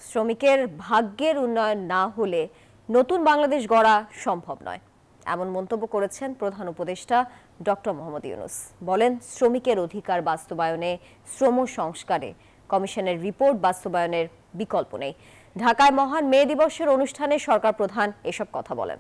শ্রমিকের ভাগ্যের উন্নয়ন না হলে নতুন বাংলাদেশ গড়া সম্ভব নয়, এমন মন্তব্য করেছেন প্রধান উপদেষ্টা ডক্টর মোহাম্মদ ইউনূস। বলেন, শ্রমিকের অধিকার বাস্তবায়নে, শ্রম সংস্কারে কমিশনের রিপোর্ট বাস্তবায়নের বিকল্প নেই। ঢাকায় মহান মে দিবসের অনুষ্ঠানে সরকার প্রধান এসব কথা বলেন।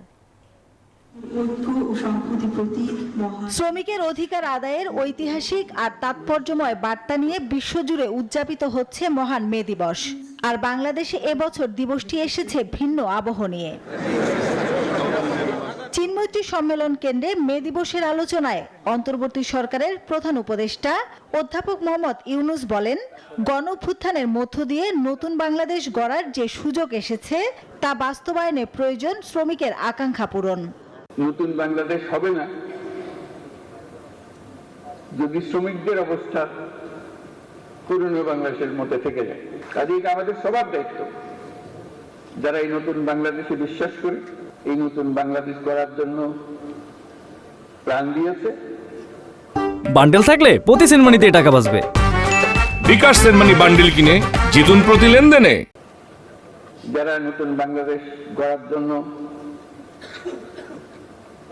শ্রমিকের অধিকার আদায়ের ঐতিহাসিক আর তাৎপর্যময় বার্তা নিয়ে বিশ্বজুড়ে উদযাপিত হচ্ছে মহান মে দিবস। আর বাংলাদেশে এবছর দিবসটি এসেছে ভিন্ন আবহ নিয়ে। চিন্মৈত্রী সম্মেলন কেন্দ্রে মে দিবসের আলোচনায় অন্তর্বর্তী সরকারের প্রধান উপদেষ্টা অধ্যাপক মোহাম্মদ ইউনূস বলেন, গণঅভ্যুত্থানের মধ্য দিয়ে নতুন বাংলাদেশ গড়ার যে সুযোগ এসেছে তা বাস্তবায়নে প্রয়োজন শ্রমিকের আকাঙ্ক্ষা পূরণ। নতুন বাংলাদেশ হবে না যদি শ্রমিকদের অবস্থা পুরনো বাংলাদেশের মধ্যে থেকে যায়। কাজেই আমাদের সবার দায়িত্ব, যারা এই নতুন বাংলাদেশে বিশ্বাস করে, এই নতুন বাংলাদেশ গড়ার জন্য প্রাণ দিয়েছে। বান্ডেল থাকলে প্রতি সেনমানিতে টাকা বাঁচবে। বিকাশ সেনমানি বান্ডেল কিনে জিতুন প্রতি লেনদেনে। যারা নতুন বাংলাদেশ গড়ার জন্য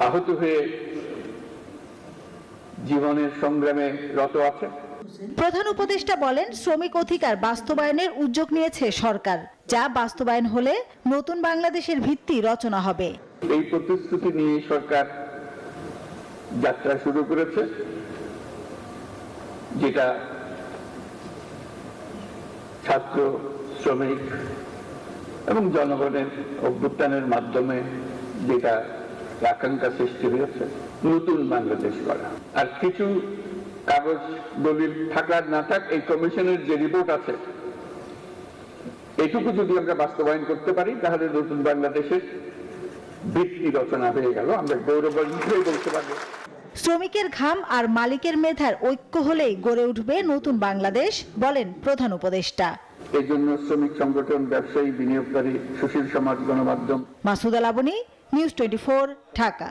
আহত হয়ে জীবনের সংগ্রামে রত আছে। প্রধান উপদেষ্টা বলেন, শ্রমিক অধিকার বাস্তবায়নের উদ্যোগ নিয়েছে সরকার, যা বাস্তবায়ন হলে নতুন বাংলাদেশের ভিত্তি রচনা হবে। এই প্রতিশ্রুতি নিয়ে সরকার যাত্রা শুরু করেছে, যেটা ছাত্র, শ্রমিক এবং জনগণের অভ্যুত্থানের মাধ্যমে যেটা আকাঙ্ক্ষা সৃষ্টি হয়েছে, নতুন বাংলাদেশ গড়া। আর কিছু কাগজ দলিল থাকার না থাক, এই কমিশনের যে রিপোর্ট আছে, এটুকু যদি আমরা বাস্তবায়ন করতে পারি, তাহলে নতুন বাংলাদেশের ভিত্তি রচনা হয়ে গেল। আমরা গৌরবান্বিত বলতে পারবো। শ্রমিকের ঘাম আর মালিকের মেধার ঐক্য হলেই গড়ে উঠবে নতুন বাংলাদেশ, বলেন প্রধান উপদেষ্টা। এই জন্য শ্রমিক সংগঠন, ব্যবসায়ী, বিনিয়োগকারী, সুশীল সমাজ, গণমাধ্যম। মাসুদা লাবনী, নিউজ 24, ঢাকা।